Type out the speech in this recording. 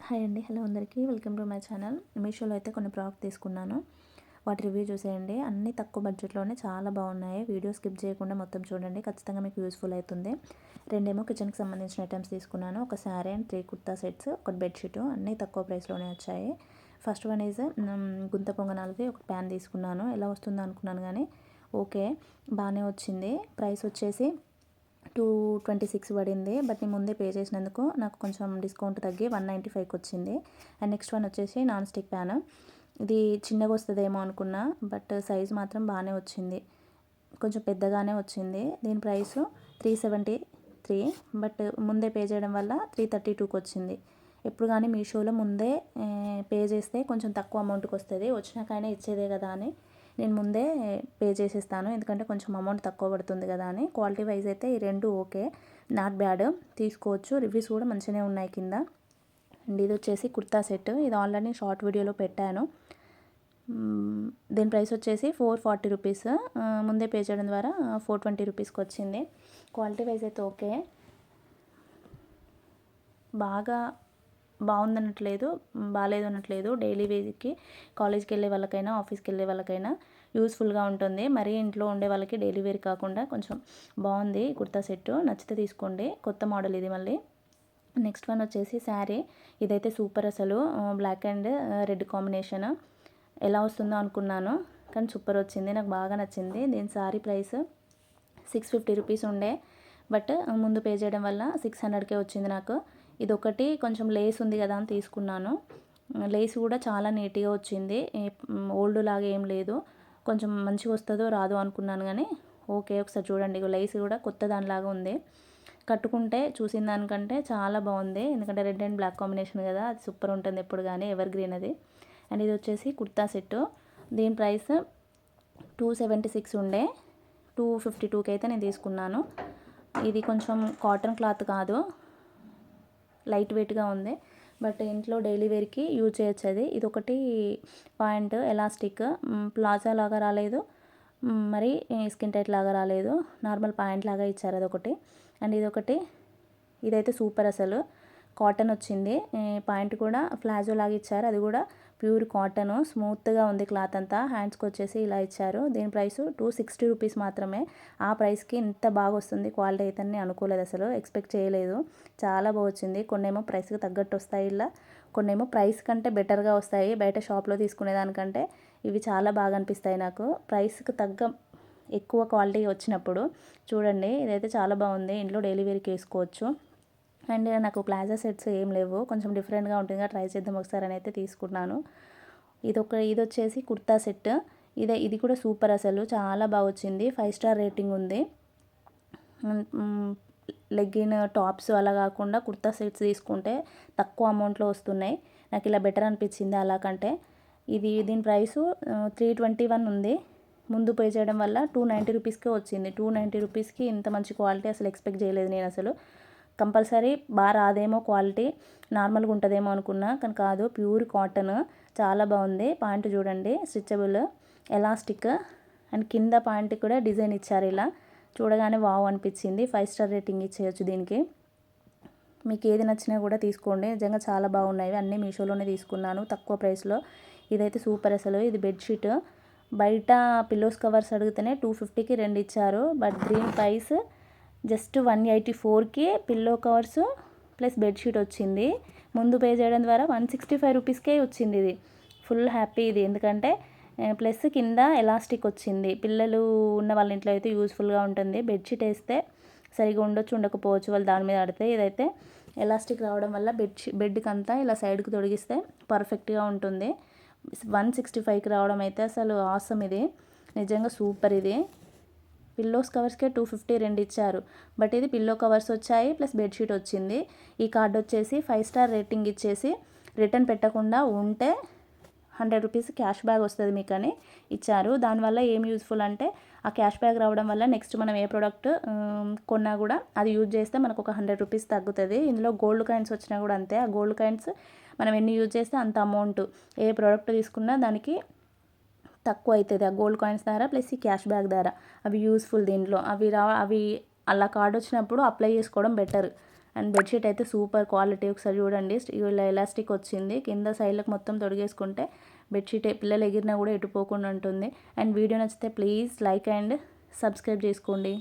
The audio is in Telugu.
హాయ్ అండి. హలో అందరికీ. Welcome to my channel. మీషోలో అయితే కొన్ని ప్రోడక్ట్ తీసుకున్నాను. వాటి రివ్యూ చూసేయండి. అన్నీ తక్కువ బడ్జెట్లోనే చాలా బాగున్నాయి. వీడియో స్కిప్ చేయకుండా మొత్తం చూడండి. ఖచ్చితంగా మీకు యూస్ఫుల్ అవుతుంది. రెండేమో కిచెన్కి సంబంధించిన ఐటమ్స్ తీసుకున్నాను. ఒక శారీ అండ్ 3 కుర్తా సెట్స్, ఒక బెడ్షీట్ అన్నీ తక్కువ ప్రైస్లోనే వచ్చాయి. ఫస్ట్ వన్ ఈజ్ గుంత పొంగనాలది ఒక ప్యాన్ తీసుకున్నాను. ఎలా వస్తుందో అనుకున్నాను కానీ ఓకే బాగానే వచ్చింది. ప్రైస్ వచ్చేసి 226 పడింది. బట్ నేను ముందే పే చేసినందుకు నాకు కొంచెం డిస్కౌంట్ తగ్గి 195కి వచ్చింది. అండ్ నెక్స్ట్ వన్ వచ్చేసి నాన్ స్టిక్ ప్యాన్. ఇది చిన్నగా వస్తుందేమో అనుకున్నా, బట్ సైజ్ మాత్రం బాగానే వచ్చింది. కొంచెం పెద్దగానే వచ్చింది. దీని ప్రైస్ 373, బట్ ముందే పే చేయడం వల్ల 332కి వచ్చింది. ఎప్పుడు కానీ మీషోలో ముందే పే చేస్తే కొంచెం తక్కువ అమౌంట్కి వస్తుంది. వచ్చినాకైనా ఇచ్చేదే కదా అని నేను ముందే పే చేసేస్తాను, ఎందుకంటే కొంచెం అమౌంట్ తక్కువ పడుతుంది కదా అని. క్వాలిటీ వైజ్ అయితే ఈ రెండు ఓకే, నాట్ బ్యాడ్, తీసుకోవచ్చు. రివ్యూస్ కూడా మంచిగానే ఉన్నాయి కింద. అండ్ ఇది వచ్చేసి కుర్తా సెట్. ఇది ఆల్రెడీ షార్ట్ వీడియోలో పెట్టాను. దీని ప్రైస్ వచ్చేసి 440 రూపీస్. ముందే పే చేయడం ద్వారా 420 రూపీస్కి వచ్చింది. క్వాలిటీ వైజ్ అయితే ఓకే, బాగుందనట్లేదు, బాగాలేదు అనట్లేదు. డైలీ వేజ్కి కాలేజ్కి వెళ్ళే వాళ్ళకైనా ఆఫీస్కి వెళ్ళే వాళ్ళకైనా యూస్ఫుల్గా ఉంటుంది. మరీ ఇంట్లో ఉండే వాళ్ళకి డైలీ వేర్ కాకుండా కొంచెం బాగుంది కుర్తా సెట్. నచ్చితే తీసుకోండి. కొత్త మోడల్ ఇది మళ్ళీ. నెక్స్ట్ వన్ వచ్చేసి శారీ. ఇదైతే సూపర్ అసలు. Black and red combination. ఎలా వస్తుందో అనుకున్నాను కానీ సూపర్ వచ్చింది. నాకు బాగా నచ్చింది. దీని శారీ ప్రైస్ 650 రూపీస్ ఉండే, బట్ ముందు పే చేయడం వల్ల 600కే వచ్చింది నాకు. ఇది ఒకటి కొంచెం లేస్ ఉంది కదా అని తీసుకున్నాను. లేస్ కూడా చాలా నీట్గా వచ్చింది. ఓల్డ్ లాగా ఏం లేదు. కొంచెం మంచిగా వస్తుందో రాదో అనుకున్నాను కానీ ఓకే. ఒకసారి చూడండి, లేస్ కూడా కొత్త దానిలాగా ఉంది. కట్టుకుంటే చూసిన దానికంటే చాలా బాగుంది, ఎందుకంటే రెడ్ అండ్ బ్లాక్ కాంబినేషన్ కదా, అది సూపర్ ఉంటుంది ఎప్పుడు కానీ, ఎవర్ గ్రీన్ అది. అండ్ ఇది వచ్చేసి కుర్తా సెట్. దీని ప్రైస్ 276 ఉండే, 252కి అయితే నేను తీసుకున్నాను. ఇది కొంచెం కాటన్ క్లాత్ కాదు, లైట్ వెయిట్గా ఉంది, బట్ ఇంట్లో డైలీ వేర్కి యూజ్ చేయొచ్చు అది. ఇది ఒకటి పాయింట్ ఎలాస్టిక్, ప్లాజా లాగా రాలేదు, మరి స్కిన్ టైట్ లాగా రాలేదు, నార్మల్ పాయింట్ లాగా ఇచ్చారు అదొకటి. అండ్ ఇదొకటి, ఇదైతే సూపర్ అసలు. కాటన్ వచ్చింది. పాయింట్ కూడా ప్లాజో లాగా ఇచ్చారు, అది కూడా ప్యూర్ కాటన్, స్మూత్గా ఉంది క్లాత్ అంతా. హ్యాండ్స్కి వచ్చేసి ఇలా ఇచ్చారు. దీని ప్రైస్ 260 రూపీస్ మాత్రమే. ఆ ప్రైస్కి ఇంత బాగా వస్తుంది క్వాలిటీ అయితే నేను అనుకోలేదు అసలు, ఎక్స్పెక్ట్ చేయలేదు. చాలా బాగా వచ్చింది. కొన్నేమో ప్రైస్కి తగ్గట్టు వస్తాయి ఇలా, కొన్నేమో ప్రైస్ కంటే బెటర్గా వస్తాయి. బయట షాప్లో తీసుకునేదానికంటే ఇవి చాలా బాగా అనిపిస్తాయి నాకు, ప్రైస్కి తగ్గ ఎక్కువ క్వాలిటీ వచ్చినప్పుడు. చూడండి, ఇదైతే చాలా బాగుంది. ఇంట్లో డైలీ వేర్కి వేసుకోవచ్చు. అండ్ నాకు ప్లాజా సెట్స్ ఏం లేవు, కొంచెం డిఫరెంట్గా ఉంటుందిగా, ట్రై చేద్దాం ఒకసారి అని అయితే తీసుకున్నాను. ఇది వచ్చేసి కుర్తా సెట్. ఇది కూడా సూపర్ అసలు, చాలా బాగా వచ్చింది. 5 స్టార్ రేటింగ్ ఉంది. లెగ్గిన్ టాప్స్ అలా కాకుండా కుర్తా సెట్స్ తీసుకుంటే తక్కువ అమౌంట్లో వస్తున్నాయి. నాకు ఇలా బెటర్ అనిపించింది అలా కంటే. దీని ప్రైసు 321 ఉంది. ముందు పే చేయడం వల్ల 290 రూపీస్కే వచ్చింది. 290 రూపీస్కి ఇంత మంచి క్వాలిటీ అసలు ఎక్స్పెక్ట్ చేయలేదు నేను అసలు. కంపల్సరీ బాగా రాదేమో, క్వాలిటీ నార్మల్గా ఉంటుందేమో అనుకున్నా, కానీ కాదు, ప్యూర్ కాటన్, చాలా బాగుంది. పాయింట్ చూడండి, స్ట్రిచబుల్, ఎలాస్టిక్, అండ్ కింద పాయింట్ కూడా డిజైన్ ఇచ్చారు ఇలా. చూడగానే వావ్ అనిపించింది. 5 స్టార్ రేటింగ్ ఇచ్చేయచ్చు దీనికి. మీకు ఏది నచ్చినా కూడా తీసుకోండి, నిజంగా చాలా బాగున్నాయి. అన్నీ మీషోలోనే తీసుకున్నాను తక్కువ ప్రైస్లో. ఇదైతే సూపర్ అసలు. ఇది బెడ్షీట్. బయట పిల్లోస్ కవర్స్ అడిగితేనే 250కి 2 ఇచ్చారు, బట్ దీని ప్రైస్ జస్ట్ 184కి పిల్లో కవర్స్ ప్లస్ బెడ్షీట్ వచ్చింది. ముందు పే చేయడం ద్వారా 165 రూపీస్కే వచ్చింది. ఇది ఫుల్ హ్యాపీ ఇది, ఎందుకంటే ప్లస్ కింద ఎలాస్టిక్ వచ్చింది. పిల్లలు ఉన్న వాళ్ళ ఇంట్లో అయితే యూస్ఫుల్గా ఉంటుంది. బెడ్షీట్ వేస్తే సరిగా ఉండొచ్చు, ఉండకపోవచ్చు, వాళ్ళు దాని మీద ఆడితే. ఇదైతే ఎలాస్టిక్ రావడం వల్ల బెడ్కి అంతా ఇలా సైడ్కి తొడిగిస్తే పర్ఫెక్ట్గా ఉంటుంది. 165కి రావడం అయితే అసలు ఆసమ్. ఇది నిజంగా సూపర్. ఇది పిల్లోస్ కవర్స్కే 250 2 ఇచ్చారు, బట్ ఇది పిల్లో కవర్స్ వచ్చాయి ప్లస్ బెడ్షీట్ వచ్చింది. ఈ కార్డ్ వచ్చేసి 5 స్టార్ రేటింగ్ ఇచ్చేసి రిటర్న్ పెట్టకుండా ఉంటే 100 రూపీస్ క్యాష్ బ్యాగ్ వస్తుంది మీకు అని ఇచ్చారు. దానివల్ల ఏం యూజ్ఫుల్ అంటే, ఆ క్యాష్ బ్యాగ్ రావడం వల్ల నెక్స్ట్ మనం ఏ ప్రోడక్ట్ కొన్నా కూడా అది యూజ్ చేస్తే మనకు ఒక 100 రూపీస్ తగ్గుతుంది. ఇందులో గోల్డ్ కాయిన్స్ వచ్చినా కూడా అంతే. ఆ గోల్డ్ కాయిన్స్ మనం ఎన్ని యూజ్ చేస్తే అంత అమౌంట్, ఏ ప్రోడక్ట్ తీసుకున్నా దానికి తక్కువ అవుతుంది ఆ గోల్డ్ కాయిన్స్ ద్వారా ప్లస్ ఈ క్యాష్ బ్యాక్ ద్వారా. అవి యూస్ఫుల్ దీంట్లో. అవి అలా కార్డ్ వచ్చినప్పుడు అప్లై చేసుకోవడం బెటర్. అండ్ బెడ్షీట్ అయితే సూపర్ క్వాలిటీ, ఒకసారి చూడండి. ఇలా ఎలాస్టిక్ వచ్చింది, కింద సైడ్లకు మొత్తం తొడిగేసుకుంటే బెడ్షీట్ పిల్లలు ఎగిరినా కూడా ఎటు పోకుండా ఉంటుంది. అండ్ వీడియో నచ్చితే ప్లీజ్ లైక్ అండ్ సబ్స్క్రైబ్ చేసుకోండి.